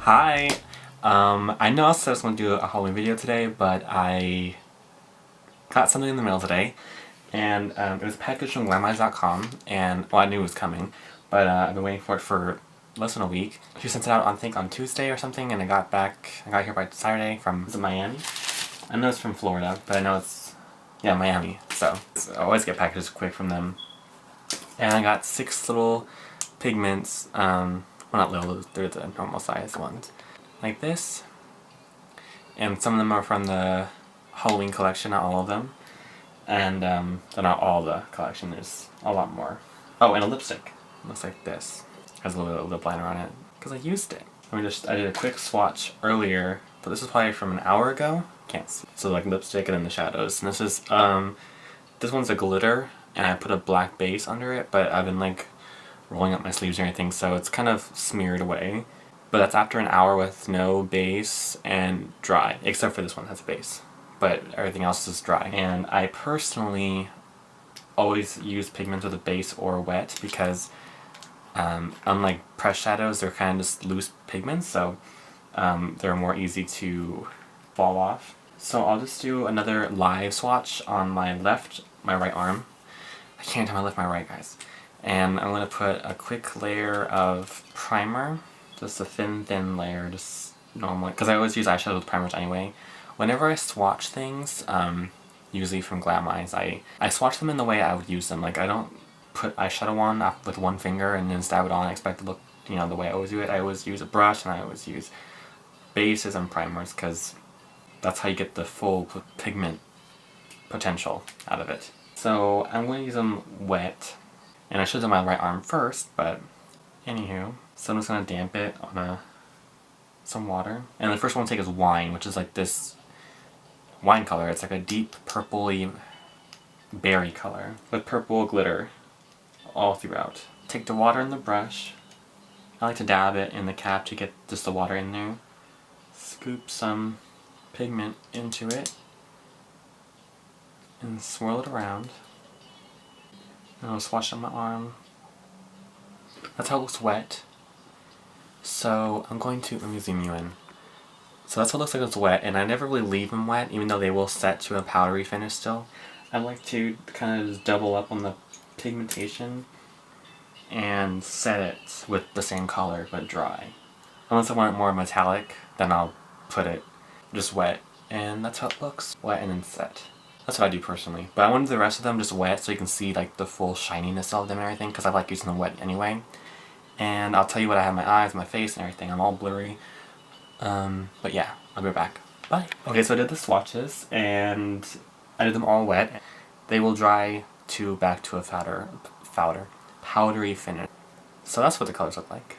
Hi! I know I said I was going to do a Halloween video today, but I got something in the mail today, and it was packaged from GlamEyez.com, and well, I knew it was coming, but I've been waiting for it for less than a week. She sent it out, I think, on Tuesday or something, and I got here by Saturday from, is it Miami? I know it's from Florida, but I know it's, yeah, Miami, so I always get packages quick from them. And I got 6 little pigments, well, not little, they're the normal size ones, like this. And some of them are from the Halloween collection, not all of them. And they're not all the collection, there's a lot more. Oh, and a lipstick. Looks like this. Has a little lip liner on it, because I used it. I did a quick swatch earlier, but this is probably from an hour ago. Can't see. So like lipstick and then the shadows. And this one's a glitter, and I put a black base under it, but I've been like rolling up my sleeves or anything, so it's kind of smeared away. But that's after an hour with no base and dry, except for this one has a base. But everything else is dry. And I personally always use pigments with a base or wet because unlike pressed shadows, they're kind of just loose pigments, so they're more easy to fall off. So I'll just do another live swatch on my right arm. I can't tell my left, my right, guys. And I'm going to put a quick layer of primer, just a thin layer, just normally, because I always use eyeshadow with primers anyway. Whenever I swatch things, usually from GlamEyez, I swatch them in the way I would use them. Like, I don't put eyeshadow on with one finger and then stab it on and expect it to look, you know, the way I always do it. I always use a brush, and I always use bases and primers, because that's how you get the full pigment potential out of it. So I'm going to use them wet, and I should have done my right arm first, but anywho. So I'm just going to damp it on some water. And the first one to take is wine, which is like this wine color. It's like a deep purpley berry color with purple glitter all throughout. Take the water in the brush. I like to dab it in the cap to get just the water in there. Scoop some pigment into it and swirl it around. And I'll swatch on my arm. That's how it looks wet. So I'm going to, let me zoom you in. So that's what it looks like it's wet, and I never really leave them wet, even though they will set to a powdery finish still. I like to kind of just double up on the pigmentation and set it with the same color but dry. Unless I want it more metallic, then I'll put it just wet, and that's how it looks. Wet and then set. That's what I do personally. But I wanted the rest of them just wet so you can see like the full shininess of them and everything, because I like using them wet anyway. And I'll tell you what I have in my eyes, my face, and everything. I'm all blurry. But yeah, I'll be back. Bye. Okay, so I did the swatches, and I did them all wet. They will dry back to a powdery finish. So that's what the colors look like.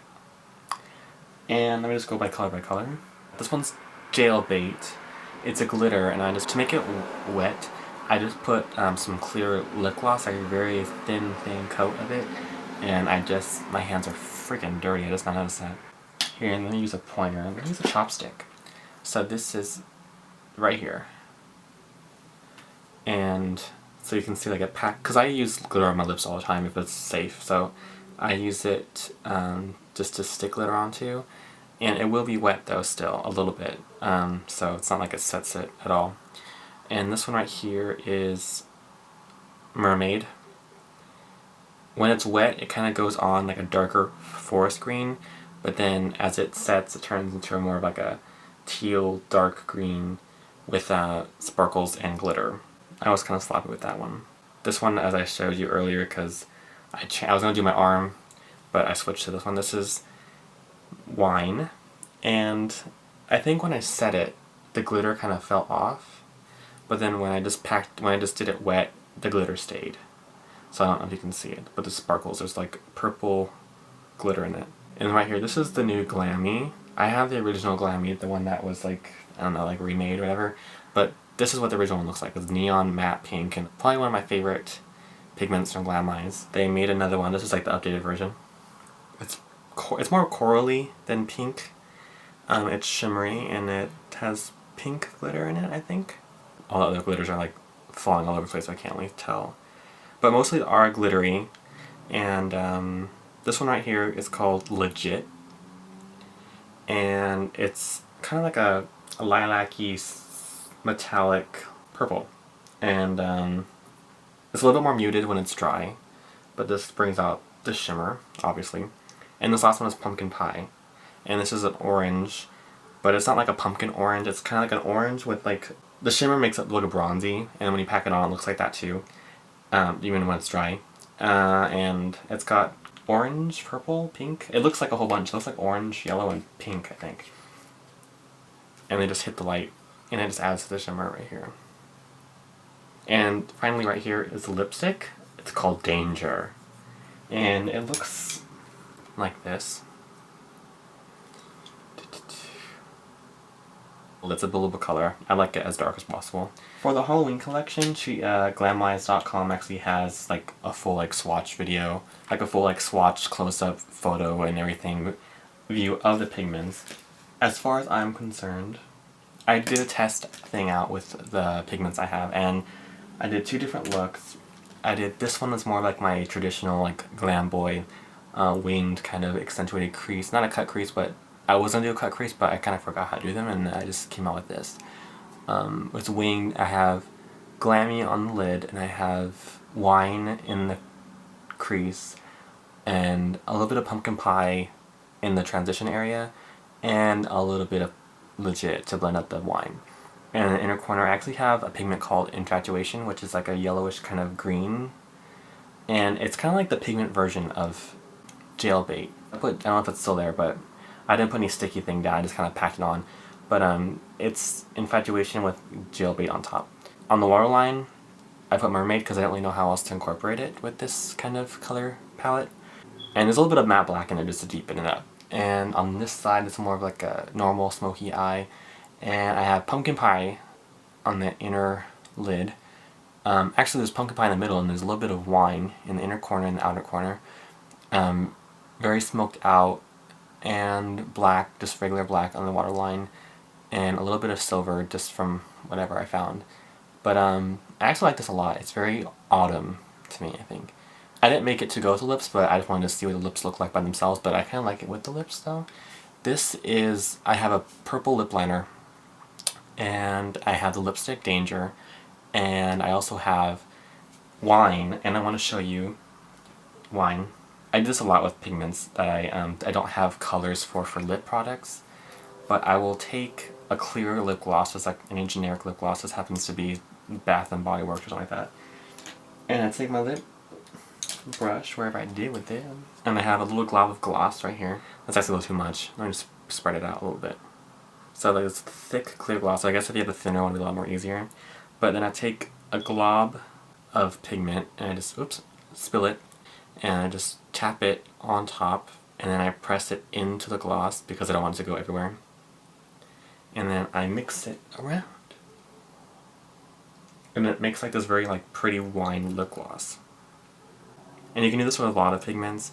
And let me just go by color. This one's Jailbait. It's a glitter, and to make it wet, I just put some clear lip gloss, like a very thin coat of it. And my hands are freaking dirty, I just not noticed that. Here, and then use a pointer, I'm going to use a chopstick. So this is right here. And so you can see like a pack, because I use glitter on my lips all the time if it's safe. So I use it just to stick glitter onto. And it will be wet though still, a little bit. So it's not like it sets it at all. And this one right here is Mermaid. When it's wet, it kind of goes on like a darker forest green, but then as it sets, it turns into more of like a teal dark green with sparkles and glitter. I was kind of sloppy with that one. This one, as I showed you earlier, because I was going to do my arm, but I switched to this one. This is Wine, and I think when I set it, the glitter kind of fell off, but then when I just did it wet, the glitter stayed. So I don't know if you can see it, but the sparkles, there's like purple glitter in it. And right here, this is the new GlamEyez. I have the original GlamEyez, the one that was like, I don't know, like remade or whatever, but this is what the original one looks like. It's neon matte pink, and probably one of my favorite pigments from GlamEyez. They made another one, this is like the updated version. It's more corally than pink. It's shimmery, and it has pink glitter in it, I think. All the other glitters are like falling all over the place, so I can't really tell. But mostly are glittery, and this one right here is called Legit, and it's kind of like a lilac-y metallic purple, and it's a little bit more muted when it's dry, but this brings out the shimmer, obviously. And this last one is pumpkin pie, and this is an orange, but it's not like a pumpkin orange, it's kind of like an orange with like, the shimmer makes it look bronzy, and when you pack it on it looks like that too, even when it's dry. And it's got orange, purple, pink, it looks like a whole bunch, it looks like orange, yellow, and pink, I think. And they just hit the light, and it just adds to the shimmer right here. And finally right here is the lipstick. It's called Danger, and it looks like this. It's a billable color. I like it as dark as possible. For the Halloween collection, GlamEyez.com actually has like a full like swatch video, like a full like swatch close-up photo and everything view of the pigments. As far as I'm concerned, I did a test thing out with the pigments I have, and I did 2 different looks. I did, this one was more like my traditional like glam boy winged kind of accentuated crease, not a cut crease, but I was going to do a cut crease, but I kind of forgot how to do them, and I just came out with this. It's winged. I have Glammy on the lid, and I have wine in the crease, and a little bit of pumpkin pie in the transition area, and a little bit of legit to blend up the wine. And in the inner corner I actually have a pigment called Infatuation, which is like a yellowish kind of green, and it's kind of like the pigment version of Jailbait. I don't know if it's still there, but I didn't put any sticky thing down, I just kind of packed it on. But it's Infatuation with Jailbait on top. On the waterline, I put Mermaid because I don't really know how else to incorporate it with this kind of color palette. And there's a little bit of matte black in there just to deepen it up. And on this side, it's more of like a normal smoky eye. And I have Pumpkin Pie on the inner lid. Actually, there's Pumpkin Pie in the middle, and there's a little bit of wine in the inner corner and the outer corner. Very smoked out, and black, just regular black on the waterline, and a little bit of silver just from whatever I found. But I actually like this a lot. It's very autumn to me, I think. I didn't make it to go with the lips, but I just wanted to see what the lips look like by themselves, but I kind of like it with the lips though. This is, I have a purple lip liner, and I have the lipstick Danger, and I also have wine, and I want to show you wine. I do this a lot with pigments that I don't have colors for lip products, but I will take a clear lip gloss, just like any generic lip gloss. This happens to be Bath and Body Works or something like that. And I take my lip brush, wherever I did with it, and I have a little glob of gloss right here. That's actually a little too much. Let me just spread it out a little bit. So like this thick, clear gloss. So I guess if you have a thinner one, it would be a lot more easier. But then I take a glob of pigment, and I just, oops, spill it, and I just tap it on top, and then I press it into the gloss because I don't want it to go everywhere. And then I mix it around. And it makes like this very like pretty wine lip gloss. And you can do this with a lot of pigments.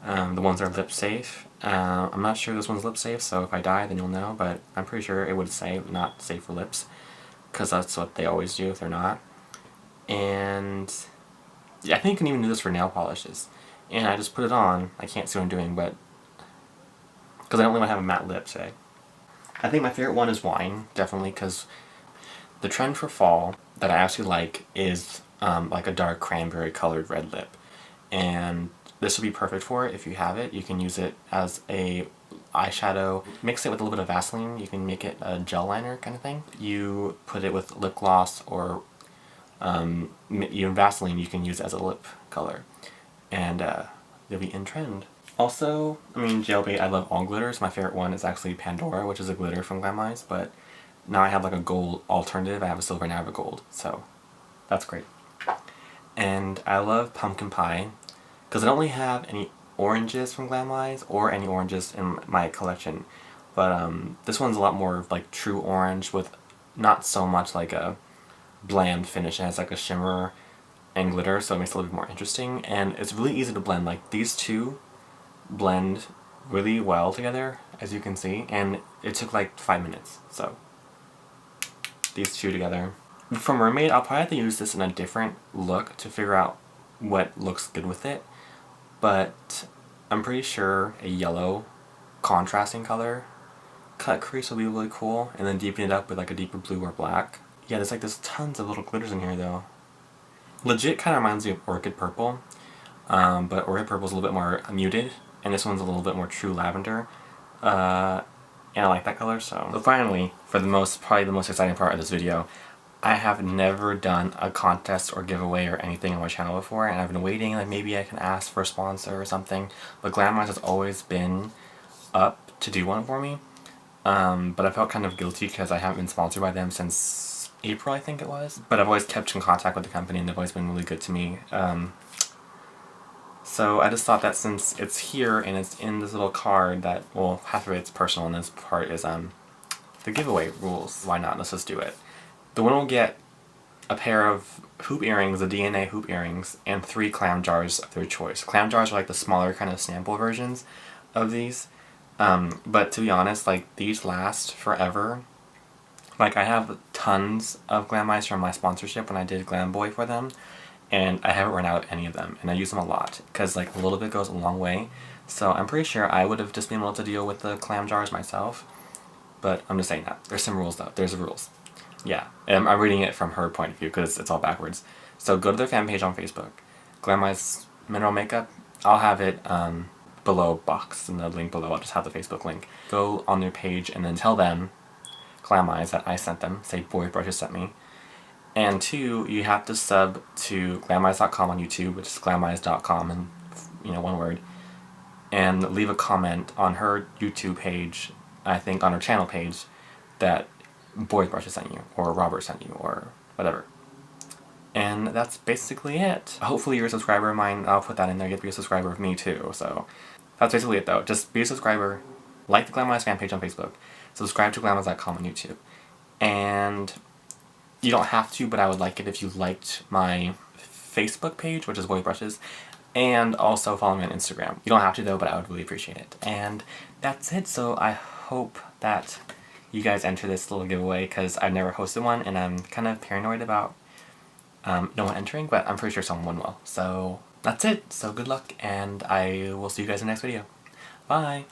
The ones that are lip safe. I'm not sure this one's lip safe, so if I die then you'll know, but I'm pretty sure it would say not safe for lips, because that's what they always do if they're not. And yeah, I think you can even do this for nail polishes. And I just put it on. I can't see what I'm doing, but because I don't really want to have a matte lip today. I think my favorite one is wine, definitely, because the trend for fall that I actually like is like a dark cranberry colored red lip. And this would be perfect for it if you have it. You can use it as a eyeshadow. Mix it with a little bit of Vaseline. You can make it a gel liner kind of thing. You put it with lip gloss, or even Vaseline you can use as a lip color. And you'll be in trend. Also, I mean, Jailbait, I love all glitters. My favorite one is actually Pandora, which is a glitter from GlamEyez, but now I have like a gold alternative. I have a silver and I have a gold, so that's great. And I love Pumpkin Pie, because I don't really have any oranges from GlamEyez, or any oranges in my collection, but this one's a lot more like true orange with not so much like a bland finish. It has like a shimmer and glitter, so it makes it a little bit more interesting, and it's really easy to blend. Like these two blend really well together, as you can see, and it took like 5 minutes, so these two together. For Mermaid, I'll probably have to use this in a different look to figure out what looks good with it, but I'm pretty sure a yellow contrasting color cut crease will be really cool, and then deepen it up with like a deeper blue or black. Yeah, there's tons of little glitters in here though. Legit kind of reminds me of Orchid Purple, but Orchid Purple is a little bit more muted, and this one's a little bit more true lavender. And I like that color, so finally, for probably the most exciting part of this video, I have never done a contest or giveaway or anything on my channel before, and I've been waiting, like maybe I can ask for a sponsor or something, but GlamEyez has always been up to do one for me, but I felt kind of guilty because I haven't been sponsored by them since April, I think it was, but I've always kept in contact with the company and they've always been really good to me. So I just thought that since it's here and it's in this little card that, well, half of it's personal and this part is the giveaway rules, why not? Let's just do it. The winner will get a pair of hoop earrings, the DNA hoop earrings, and 3 clam jars of their choice. Clam jars are like the smaller kind of sample versions of these, but to be honest, like, these last forever. Like, I have tons of GlamEyez from my sponsorship when I did Glam Boy for them, and I haven't run out of any of them, and I use them a lot, because like a little bit goes a long way. So I'm pretty sure I would have just been able to deal with the clam jars myself, but I'm just saying that. There's some rules though, there's rules. Yeah, and I'm reading it from her point of view, because it's all backwards. So go to their fan page on Facebook, GlamEyez Mineral Makeup. I'll have it below box, in the link below, I'll just have the Facebook link. Go on their page and then tell them, GlamEyez, that I sent them, say Boy Brushes sent me. And 2, you have to sub to GlamEyez.com on YouTube, which is GlamEyez.com, and, you know, one word, and leave a comment on her YouTube page, I think on her channel page, that Boy Brushes sent you, or Robert sent you, or whatever. And that's basically it. Hopefully you're a subscriber of mine. I'll put that in there. You have to be a subscriber of me too. So that's basically it though. Just be a subscriber, like the GlamEyez fan page on Facebook, subscribe to GlamEyez.com on YouTube, and you don't have to, but I would like it if you liked my Facebook page, which is Boy Brushes, and also follow me on Instagram. You don't have to though, but I would really appreciate it. And that's it. So I hope that you guys enter this little giveaway, because I've never hosted one and I'm kind of paranoid about no one entering, but I'm pretty sure someone will. So that's it. So good luck, and I will see you guys in the next video. Bye!